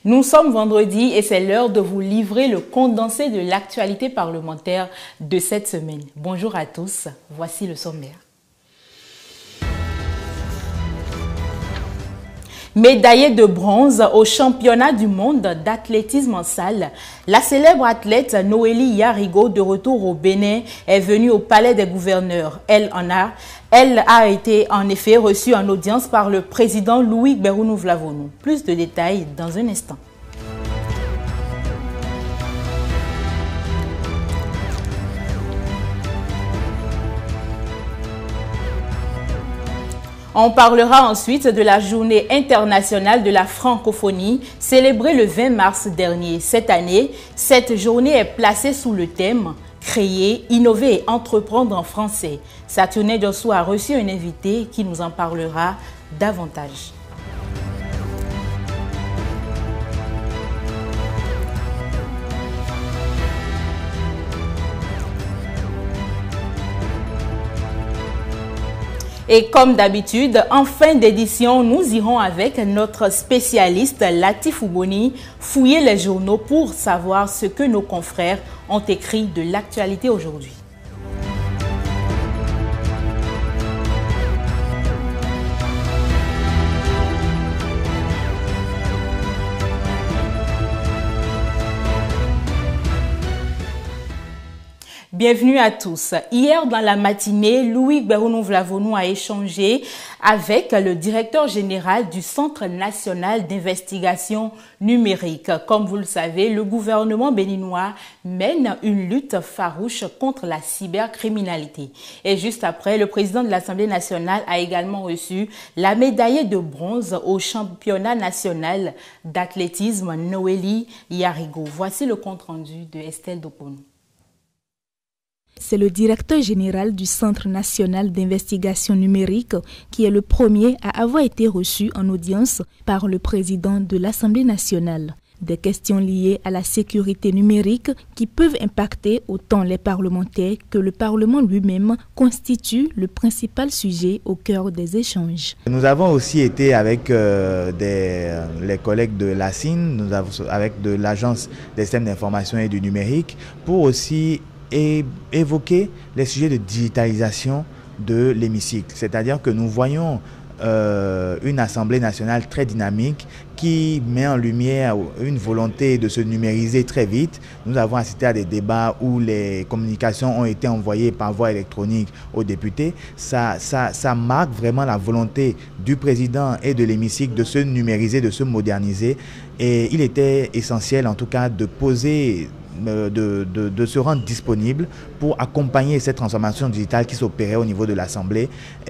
Nous sommes vendredi et c'est l'heure de vous livrer le condensé de l'actualité parlementaire de cette semaine. Bonjour à tous, voici le sommaire. Médaillée de bronze au championnat du monde d'athlétisme en salle, la célèbre athlète Noélie Yarigo, de retour au Bénin, est venue au Palais des Gouverneurs. Elle a été en effet reçue en audience par le président Louis Gbérounou-Vlavonou. Plus de détails dans un instant. On parlera ensuite de la journée internationale de la francophonie célébrée le 20 mars dernier. Cette année, cette journée est placée sous le thème « Créer, innover et entreprendre en français ». Saturnin Diosso a reçu un invité qui nous en parlera davantage. Et comme d'habitude, en fin d'édition, nous irons avec notre spécialiste Latif Ouboni fouiller les journaux pour savoir ce que nos confrères ont écrit de l'actualité aujourd'hui. Bienvenue à tous. Hier dans la matinée, Louis Gbérounou-Vlavonou a échangé avec le directeur général du Centre national d'investigation numérique. Comme vous le savez, le gouvernement béninois mène une lutte farouche contre la cybercriminalité. Et juste après, le président de l'Assemblée nationale a également reçu la médaillée de bronze au championnat national d'athlétisme Noélie Yarigo. Voici le compte-rendu de Estelle Doponou. C'est le directeur général du Centre national d'investigation numérique qui est le premier à avoir été reçu en audience par le président de l'Assemblée nationale. Des questions liées à la sécurité numérique qui peuvent impacter autant les parlementaires que le Parlement lui-même constituent le principal sujet au cœur des échanges. Nous avons aussi été avec les collègues de l'ASIN, avec de l'Agence des systèmes d'information et du numérique, pour aussi évoquer les sujets de digitalisation de l'hémicycle. C'est-à-dire que nous voyons une Assemblée nationale très dynamique qui met en lumière une volonté de se numériser très vite. Nous avons assisté à des débats où les communications ont été envoyées par voie électronique aux députés. Ça marque vraiment la volonté du président et de l'hémicycle de se numériser, de se moderniser. Et il était essentiel en tout cas de poser de se rendre disponible pour accompagner cette transformation digitale qui s'opérait au niveau de l'Assemblée,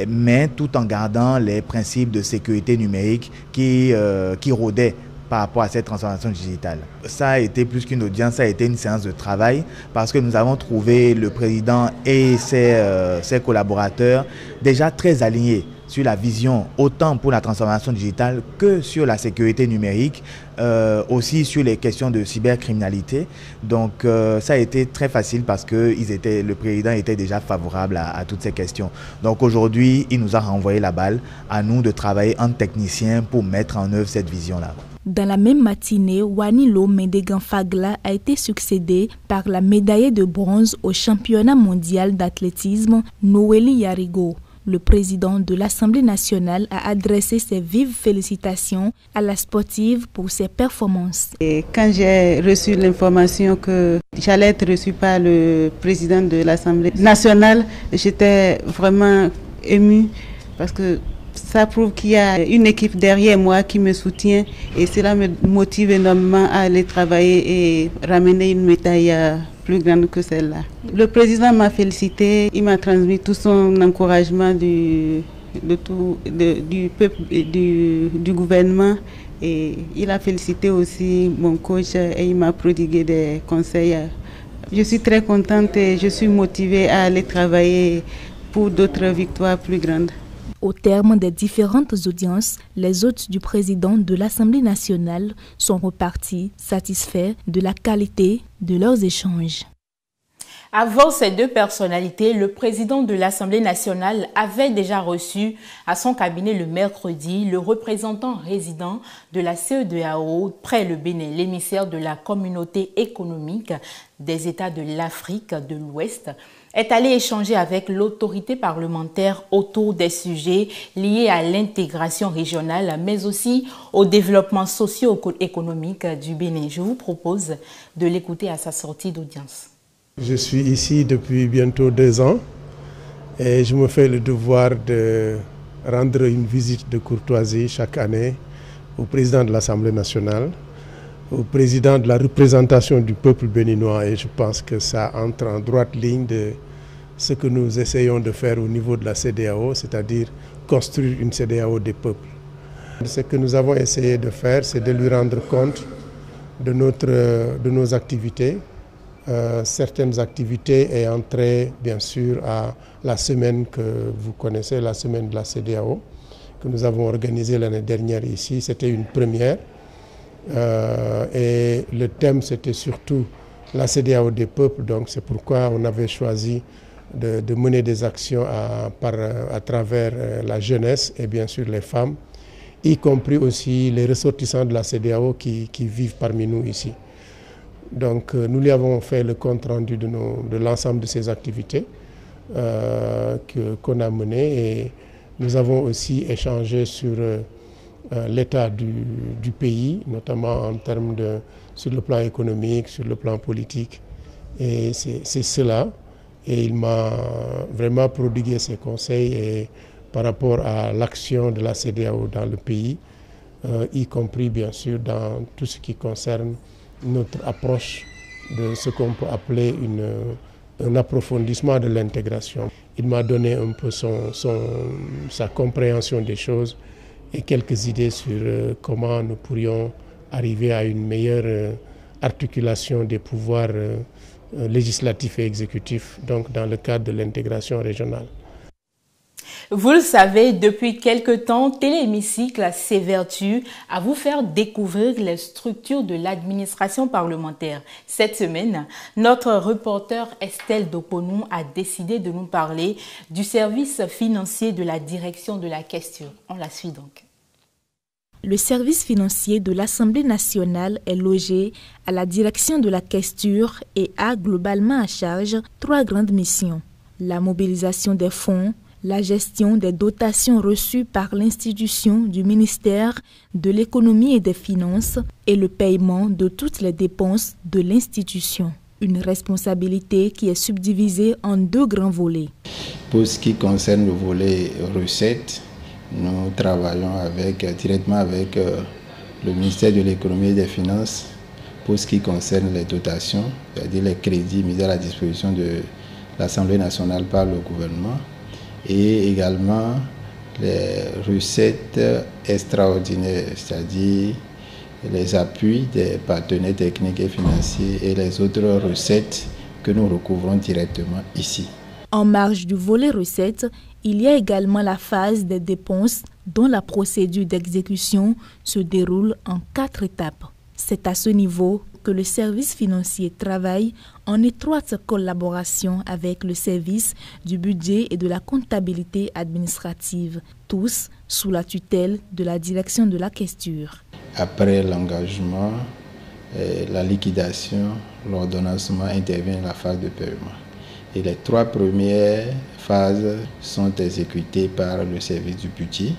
mais tout en gardant les principes de sécurité numérique qui rôdaient par rapport à cette transformation digitale. Ça a été plus qu'une audience, ça a été une séance de travail parce que nous avons trouvé le président et ses collaborateurs déjà très alignés sur la vision autant pour la transformation digitale que sur la sécurité numérique, aussi sur les questions de cybercriminalité. Donc ça a été très facile parce que le président était déjà favorable à toutes ces questions. Donc aujourd'hui, il nous a renvoyé la balle, à nous de travailler en technicien pour mettre en œuvre cette vision-là. Dans la même matinée, Wanilo Mendegan Fagla a été succédé par la médaillée de bronze au championnat mondial d'athlétisme Noélie Yarigo. Le président de l'Assemblée nationale a adressé ses vives félicitations à la sportive pour ses performances. Et quand j'ai reçu l'information que j'allais être reçue par le président de l'Assemblée nationale, j'étais vraiment émue parce que ça prouve qu'il y a une équipe derrière moi qui me soutient et cela me motive énormément à aller travailler et ramener une médaille plus grande que celle-là. Le président m'a félicité, il m'a transmis tout son encouragement du peuple et du gouvernement et il a félicité aussi mon coach et il m'a prodigué des conseils. Je suis très contente et je suis motivée à aller travailler pour d'autres victoires plus grandes. Au terme des différentes audiences, les hôtes du président de l'Assemblée nationale sont repartis satisfaits de la qualité de leurs échanges. Avant ces deux personnalités, le président de l'Assemblée nationale avait déjà reçu à son cabinet le mercredi le représentant résident de la CEDEAO près le Bénin, l'émissaire de la communauté économique des États de l'Afrique de l'Ouest, est allé échanger avec l'autorité parlementaire autour des sujets liés à l'intégration régionale, mais aussi au développement socio-économique du Bénin. Je vous propose de l'écouter à sa sortie d'audience. Je suis ici depuis bientôt 2 ans et je me fais le devoir de rendre une visite de courtoisie chaque année au président de l'Assemblée nationale, au président de la représentation du peuple béninois, et je pense que ça entre en droite ligne de ce que nous essayons de faire au niveau de la CEDEAO, c'est-à-dire construire une CEDEAO des peuples. Ce que nous avons essayé de faire, c'est de lui rendre compte de nos activités. Certaines activités ayant trait bien sûr à la semaine que vous connaissez, la semaine de la CEDEAO, que nous avons organisée l'année dernière ici. C'était une première et le thème c'était surtout la CEDEAO des peuples, donc c'est pourquoi on avait choisi de mener des actions à travers la jeunesse et bien sûr les femmes, y compris aussi les ressortissants de la CEDEAO qui vivent parmi nous ici. Donc nous lui avons fait le compte rendu de l'ensemble de ces activités qu'on a menées, et nous avons aussi échangé sur l'état du pays, notamment en termes sur le plan économique, sur le plan politique, et c'est cela. Et il m'a vraiment prodigué ses conseils et par rapport à l'action de la CEDEAO dans le pays, y compris bien sûr dans tout ce qui concerne notre approche de ce qu'on peut appeler un approfondissement de l'intégration. Il m'a donné un peu sa compréhension des choses et quelques idées sur comment nous pourrions arriver à une meilleure articulation des pouvoirs législatifs et exécutifs, donc dans le cadre de l'intégration régionale. Vous le savez, depuis quelque temps, Téléhémicycle s'évertue à vous faire découvrir les structures de l'administration parlementaire. Cette semaine, notre reporter Estelle Doponou a décidé de nous parler du service financier de la direction de la question. On la suit donc. Le service financier de l'Assemblée nationale est logé à la direction de la questure et a globalement à charge 3 grandes missions: la mobilisation des fonds, la gestion des dotations reçues par l'institution du ministère de l'économie et des finances et le paiement de toutes les dépenses de l'institution. Une responsabilité qui est subdivisée en 2 grands volets. Pour ce qui concerne le volet recettes, nous travaillons directement avec le ministère de l'économie et des finances pour ce qui concerne les dotations, c'est-à-dire les crédits mis à la disposition de l'Assemblée nationale par le gouvernement, et également les recettes extraordinaires, c'est-à-dire les appuis des partenaires techniques et financiers et les autres recettes que nous recouvrons directement ici. En marge du volet recettes, il y a également la phase des dépenses dont la procédure d'exécution se déroule en 4 étapes. C'est à ce niveau que le service financier travaille en étroite collaboration avec le service du budget et de la comptabilité administrative, tous sous la tutelle de la direction de la questure. Après l'engagement, la liquidation, l'ordonnancement intervient la phase de paiement. Et les 3 premières phases sont exécutées par le service du budget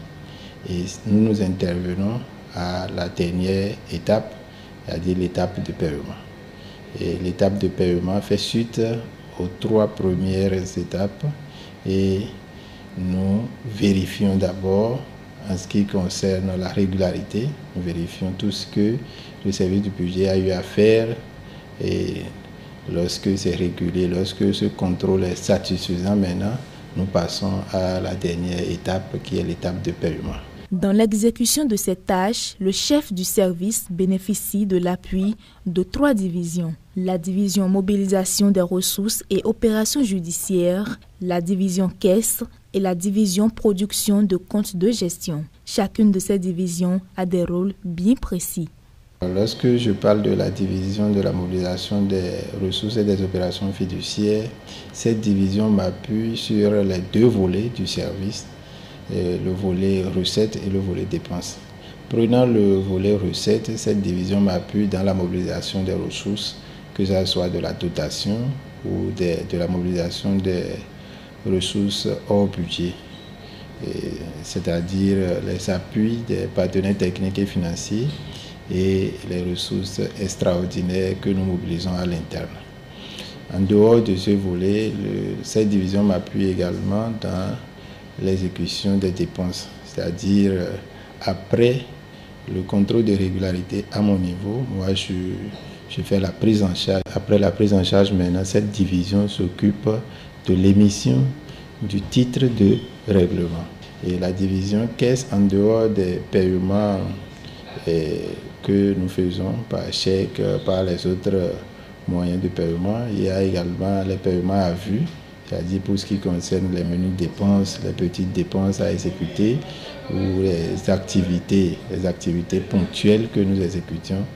et nous intervenons à la dernière étape, c'est-à-dire l'étape de paiement. Et l'étape de paiement fait suite aux 3 premières étapes et nous vérifions d'abord en ce qui concerne la régularité, nous vérifions tout ce que le service du budget a eu à faire et lorsque c'est régulé, lorsque ce contrôle est satisfaisant, maintenant nous passons à la dernière étape qui est l'étape de paiement. Dans l'exécution de ces tâches, le chef du service bénéficie de l'appui de 3 divisions. La division mobilisation des ressources et opérations judiciaires, la division caisse et la division production de comptes de gestion. Chacune de ces divisions a des rôles bien précis. Lorsque je parle de la division de la mobilisation des ressources et des opérations fiduciaires, cette division m'appuie sur les deux volets du service, le volet recettes et le volet dépenses. Prenant le volet recettes, cette division m'appuie dans la mobilisation des ressources, que ce soit de la dotation ou de la mobilisation des ressources hors budget, c'est-à-dire les appuis des partenaires techniques et financiers et les ressources extraordinaires que nous mobilisons à l'interne. En dehors de ce volet, cette division m'appuie également dans l'exécution des dépenses, c'est-à-dire après le contrôle de régularité à mon niveau, moi je fais la prise en charge. Après la prise en charge, maintenant, cette division s'occupe de l'émission du titre de règlement. Et la division caisse, en dehors des paiements que nous faisons par chèque, par les autres moyens de paiement, il y a également les paiements à vue, c'est-à-dire pour ce qui concerne les menus dépenses, les petites dépenses à exécuter ou les activités ponctuelles que nous exécutions.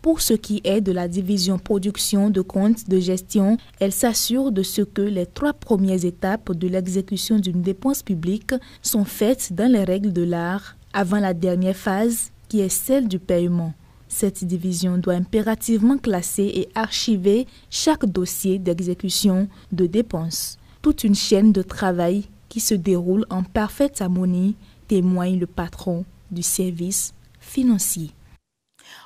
Pour ce qui est de la division production de comptes de gestion, elle s'assure de ce que les 3 premières étapes de l'exécution d'une dépense publique sont faites dans les règles de l'art avant la dernière phase qui est celle du paiement. Cette division doit impérativement classer et archiver chaque dossier d'exécution de dépenses. Toute une chaîne de travail qui se déroule en parfaite harmonie, témoigne le patron du service financier.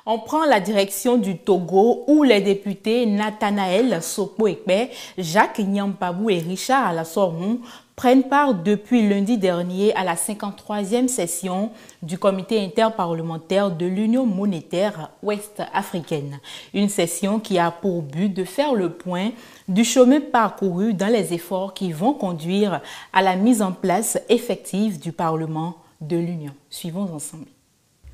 On prend la direction du Togo où les députés Nathanaël Sopo-Ekpe, Jacques Nyampabou et Richard Alassorou prennent part depuis lundi dernier à la 53e session du comité interparlementaire de l'Union monétaire ouest-africaine. Une session qui a pour but de faire le point du chemin parcouru dans les efforts qui vont conduire à la mise en place effective du Parlement de l'Union. Suivons ensemble.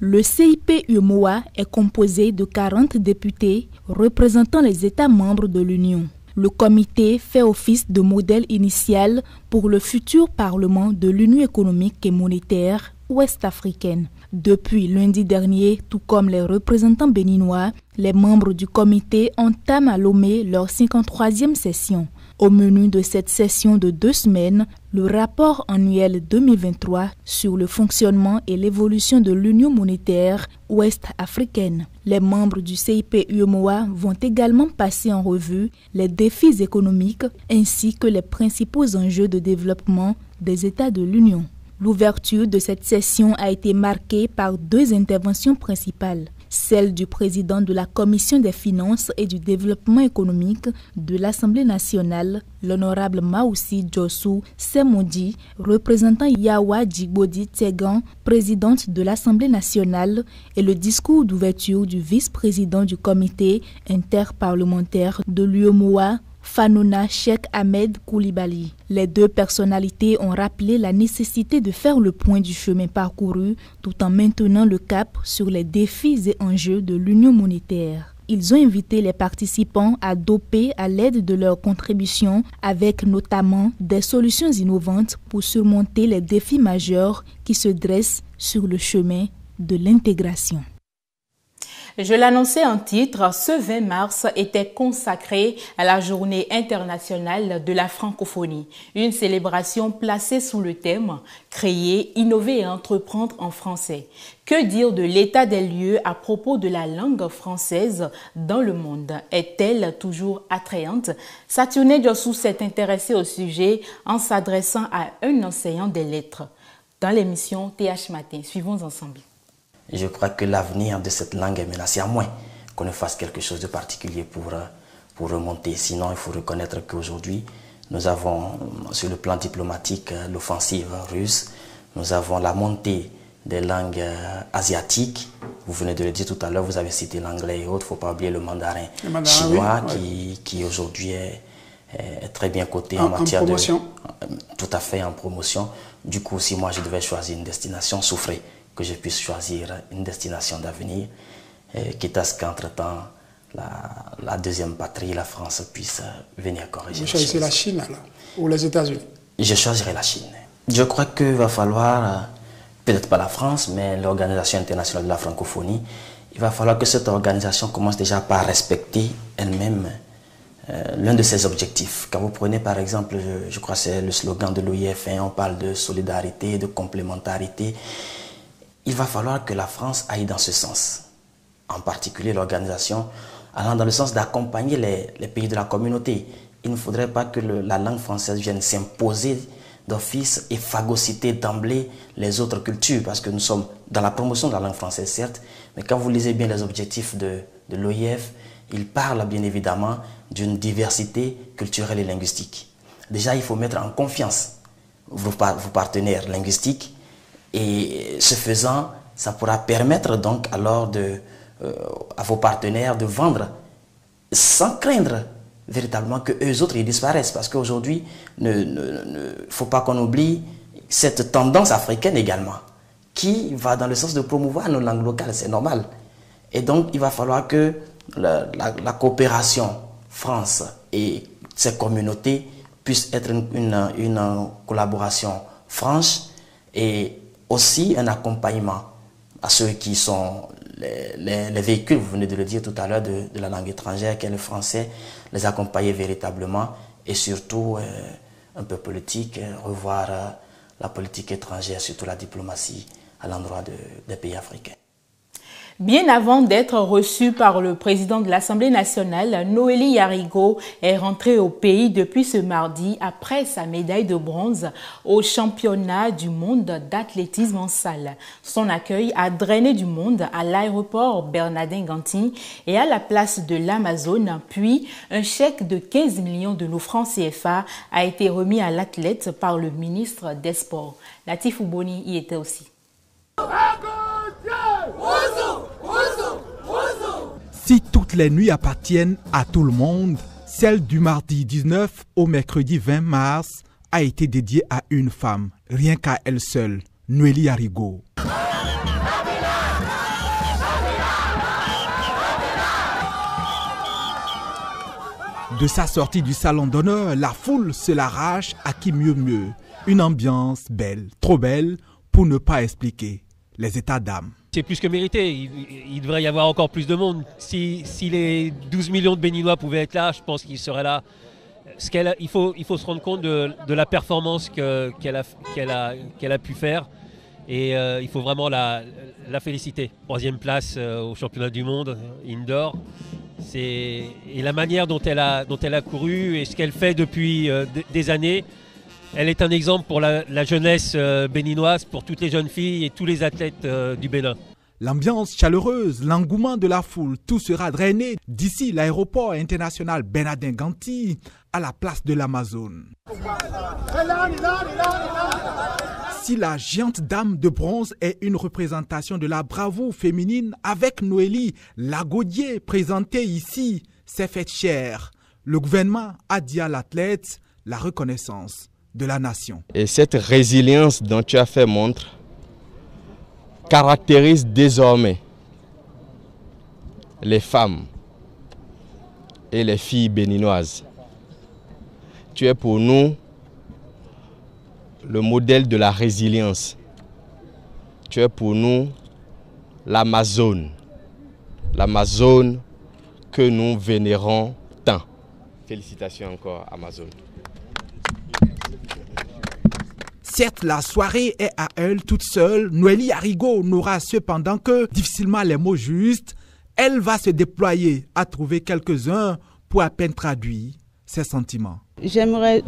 Le CIP-UEMOA est composé de 40 députés représentant les États membres de l'Union. Le comité fait office de modèle initial pour le futur Parlement de l'Union économique et monétaire ouest-africaine. Depuis lundi dernier, tout comme les représentants béninois, les membres du comité entament à Lomé leur 53e session. Au menu de cette session de 2 semaines, le rapport annuel 2023 sur le fonctionnement et l'évolution de l'Union monétaire ouest-africaine. Les membres du CIP-UEMOA vont également passer en revue les défis économiques ainsi que les principaux enjeux de développement des États de l'Union. L'ouverture de cette session a été marquée par 2 interventions principales. Celle du président de la Commission des finances et du développement économique de l'Assemblée nationale, l'honorable Maoussi Djossou Semoudi, représentant Yawa Djigbodi Tsegan, présidente de l'Assemblée nationale, et le discours d'ouverture du vice-président du comité interparlementaire de l'UEMOA, Fanouna Cheikh Ahmed Koulibaly. Les 2 personnalités ont rappelé la nécessité de faire le point du chemin parcouru tout en maintenant le cap sur les défis et enjeux de l'Union monétaire. Ils ont invité les participants à doper à l'aide de leurs contributions avec notamment des solutions innovantes pour surmonter les défis majeurs qui se dressent sur le chemin de l'intégration. Je l'annonçais en titre, ce 20 mars était consacré à la Journée internationale de la francophonie. Une célébration placée sous le thème « Créer, innover et entreprendre en français ». Que dire de l'état des lieux à propos de la langue française dans le monde? Est-elle toujours attrayante? Saturné Djossou s'est intéressé au sujet en s'adressant à un enseignant des lettres dans l'émission TH Matin. Suivons ensemble. Je crois que l'avenir de cette langue est menacé, à moins qu'on ne fasse quelque chose de particulier pour remonter. Sinon, il faut reconnaître qu'aujourd'hui, nous avons sur le plan diplomatique l'offensive russe, nous avons la montée des langues asiatiques. Vous venez de le dire tout à l'heure, vous avez cité l'anglais et autres, il ne faut pas oublier le mandarin chinois oui. qui aujourd'hui est très bien coté en matière promotion. Tout à fait en promotion. Du coup, si moi je devais choisir une destination, souffrez que je puisse choisir une destination d'avenir, quitte à ce qu'entre-temps, la deuxième patrie, la France, puisse venir corriger. Vous choisissez la Chine alors, ou les États-Unis? Je choisirai la Chine. Je crois qu'il va falloir, peut-être pas la France, mais l'Organisation internationale de la francophonie, il va falloir que cette organisation commence déjà par respecter elle-même l'un de ses objectifs. Quand vous prenez par exemple, je crois que c'est le slogan de l'OIF, on parle de solidarité, de complémentarité. Il va falloir que la France aille dans ce sens. En particulier l'organisation allant dans le sens d'accompagner les pays de la communauté. Il ne faudrait pas que la langue française vienne s'imposer d'office et phagocyter d'emblée les autres cultures, parce que nous sommes dans la promotion de la langue française, certes, mais quand vous lisez bien les objectifs de l'OIF, il parle bien évidemment d'une diversité culturelle et linguistique. Déjà, il faut mettre en confiance vos partenaires linguistiques, et ce faisant, ça pourra permettre donc alors à vos partenaires de vendre sans craindre véritablement que eux autres ils disparaissent, parce qu'aujourd'hui, ne faut pas qu'on oublie cette tendance africaine également, qui va dans le sens de promouvoir nos langues locales, c'est normal. Et donc, il va falloir que la coopération France et ces communautés puisse être une collaboration franche, et aussi un accompagnement à ceux qui sont les véhicules, vous venez de le dire tout à l'heure, de la langue étrangère, qu'est le français, les accompagner véritablement, et surtout un peu politique, revoir la politique étrangère, surtout la diplomatie à l'endroit des pays africains. Bien avant d'être reçu par le président de l'Assemblée nationale, Noélie Yarigo est rentrée au pays depuis ce mardi après sa médaille de bronze au championnat du monde d'athlétisme en salle. Son accueil a drainé du monde à l'aéroport Bernardin Ganti et à la place de l'Amazone, puis un chèque de 15 millions de francs CFA a été remis à l'athlète par le ministre des Sports. Latif Ouboni y était aussi. Si toutes les nuits appartiennent à tout le monde, celle du mardi 19 au mercredi 20 mars a été dédiée à une femme, rien qu'à elle seule, Noélie Yarigo. De sa sortie du salon d'honneur, la foule se l'arrache à qui mieux mieux. Une ambiance belle, trop belle, pour ne pas expliquer les états d'âme. C'est plus que mérité, il devrait y avoir encore plus de monde. Si les 12 millions de Béninois pouvaient être là, je pense qu'ils seraient là. Il faut se rendre compte de la performance qu'elle a pu faire, et il faut vraiment la féliciter. 3e place au championnat du monde, indoor. Et la manière dont elle a couru et ce qu'elle fait depuis des années, elle est un exemple pour la jeunesse béninoise, pour toutes les jeunes filles et tous les athlètes du Bénin. L'ambiance chaleureuse, l'engouement de la foule, tout sera drainé d'ici l'aéroport international Bernardin Ganti à la place de l'Amazone. Si la géante dame de bronze est une représentation de la bravoure féminine avec Noélie Lagaudier présentée ici, c'est fait cher. Le gouvernement a dit à l'athlète la reconnaissance de la nation. Et cette résilience dont tu as fait montre caractérise désormais les femmes et les filles béninoises. Tu es pour nous le modèle de la résilience. Tu es pour nous l'Amazone. L'Amazone que nous vénérons tant. Félicitations encore, Amazone. Certes, la soirée est à elle toute seule. Noélie Yarigo n'aura cependant que difficilement les mots justes. Elle va se déployer à trouver quelques-uns pour à peine traduire ses sentiments. J'aimerais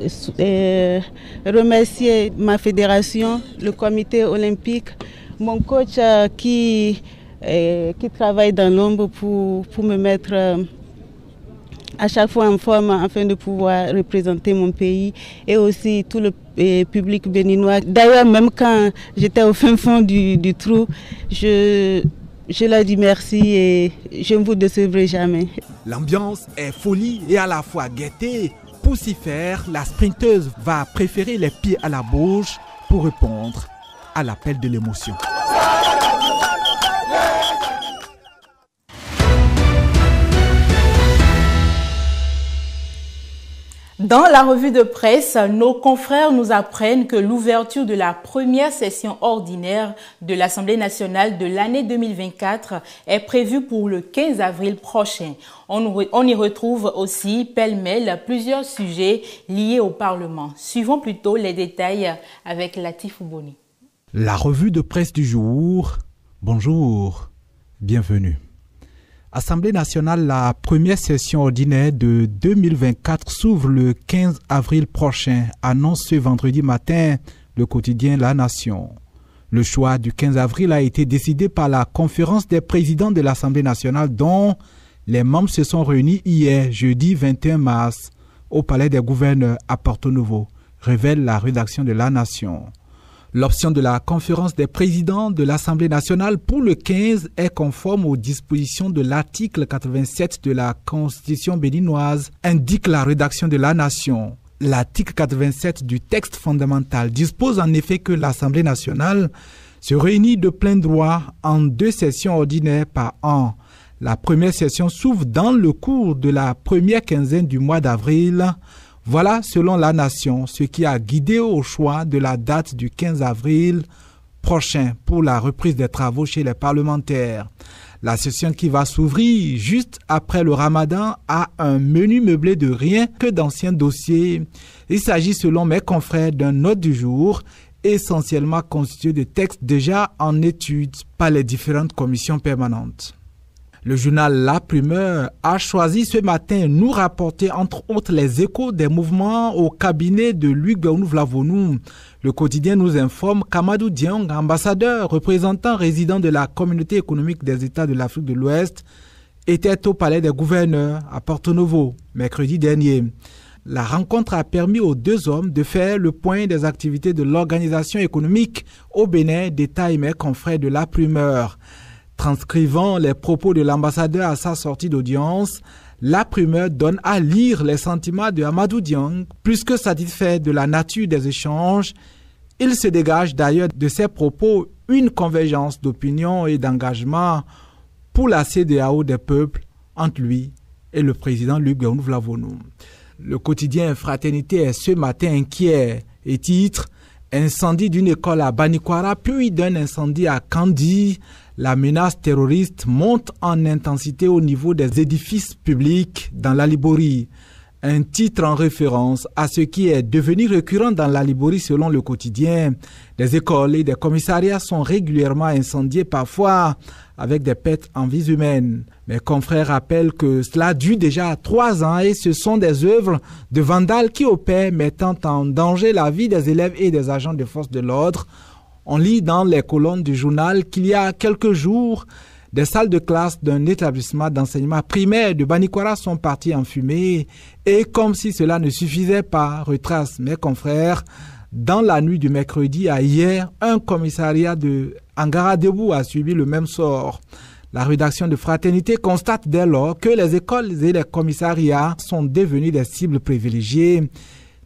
remercier ma fédération, le comité olympique, mon coach qui travaille dans l'ombre pour me mettre à chaque fois en forme afin de pouvoir représenter mon pays, et aussi tout le public béninois. D'ailleurs, même quand j'étais au fin fond du trou, je leur dis merci et je ne vous décevrai jamais. L'ambiance est folie et à la fois gaieté. Pour s'y faire, la sprinteuse va préférer les pieds à la bouche pour répondre à l'appel de l'émotion. Dans Dans la revue de presse, nos confrères nous apprennent que l'ouverture de la première session ordinaire de l'Assemblée nationale de l'année 2024 est prévue pour le 15 avril prochain. On y retrouve aussi pêle-mêle plusieurs sujets liés au Parlement. Suivons plutôt les détails avec Latif Ouboni. La revue de presse du jour. Bonjour, bienvenue. Assemblée nationale, la première session ordinaire de 2024 s'ouvre le 15 avril prochain, annonce ce vendredi matin le quotidien La Nation. Le choix du 15 avril a été décidé par la conférence des présidents de l'Assemblée nationale dont les membres se sont réunis hier, jeudi 21 mars, au Palais des gouverneurs à Porto Novo, révèle la rédaction de La Nation. L'option de la conférence des présidents de l'Assemblée nationale pour le 15 est conforme aux dispositions de l'article 87 de la Constitution béninoise, indique la rédaction de La Nation. L'article 87 du texte fondamental dispose en effet que l'Assemblée nationale se réunit de plein droit en 2 sessions ordinaires par an. La première session s'ouvre dans le cours de la première quinzaine du mois d'avril. Voilà, selon La Nation, ce qui a guidé au choix de la date du 15 avril prochain pour la reprise des travaux chez les parlementaires. La session qui va s'ouvrir juste après le Ramadan a un menu meublé de rien que d'anciens dossiers. Il s'agit, selon mes confrères, d'un ordre du jour essentiellement constitué de textes déjà en étude par les différentes commissions permanentes. Le journal La Primeur a choisi ce matin nous rapporter entre autres les échos des mouvements au cabinet de Louis Guéhonou-Vlavonou. Le quotidien nous informe qu'Amadou Dieng, ambassadeur représentant résident de la communauté économique des États de l'Afrique de l'Ouest, était au Palais des gouverneurs à Porto Novo mercredi dernier. La rencontre a permis aux 2 hommes de faire le point des activités de l'organisation économique au Bénin, détaille mes confrères de La Primeur. Transcrivant les propos de l'ambassadeur à sa sortie d'audience, La Primeur donne à lire les sentiments de Amadou Dieng. Plus que satisfait de la nature des échanges, il se dégage d'ailleurs de ses propos une convergence d'opinion et d'engagement pour la CEDEAO des peuples entre lui et le président Louis Guéhonou-Vlavonou. Le quotidien Fraternité est ce matin inquiet et titre « Incendie d'une école à Banikwara puis d'un incendie à Kandi ». La menace terroriste monte en intensité au niveau des édifices publics dans la Libori. Un titre en référence à ce qui est devenu récurrent dans la Libori selon le quotidien. Des écoles et des commissariats sont régulièrement incendiés, parfois avec des pertes en vies humaines. Mes confrères rappellent que cela dure déjà 3 ans et ce sont des œuvres de vandales qui opèrent mettant en danger la vie des élèves et des agents de force de l'ordre. On lit dans les colonnes du journal qu'il y a quelques jours, des salles de classe d'un établissement d'enseignement primaire de Banikwara sont parties en fumée et comme si cela ne suffisait pas, retrace mes confrères, dans la nuit du mercredi à hier, un commissariat de Angara-Debout a subi le même sort. La rédaction de Fraternité constate dès lors que les écoles et les commissariats sont devenus des cibles privilégiées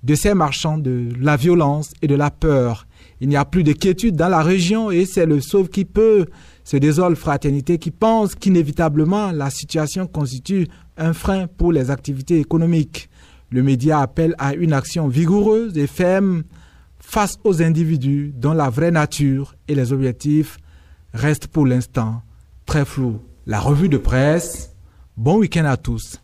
de ces marchands de la violence et de la peur. Il n'y a plus de quiétude dans la région et c'est le sauve qui peut. Se désole Fraternité qui pense qu'inévitablement la situation constitue un frein pour les activités économiques. Le média appelle à une action vigoureuse et ferme face aux individus dont la vraie nature et les objectifs restent pour l'instant très flous. La revue de presse, bon week-end à tous.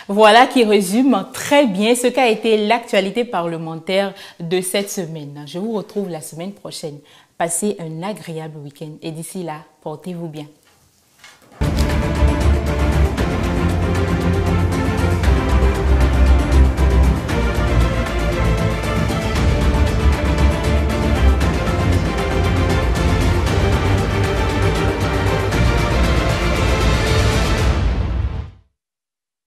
Voilà qui résume très bien ce qu'a été l'actualité parlementaire de cette semaine. Je vous retrouve la semaine prochaine. Passez un agréable week-end et d'ici là, portez-vous bien.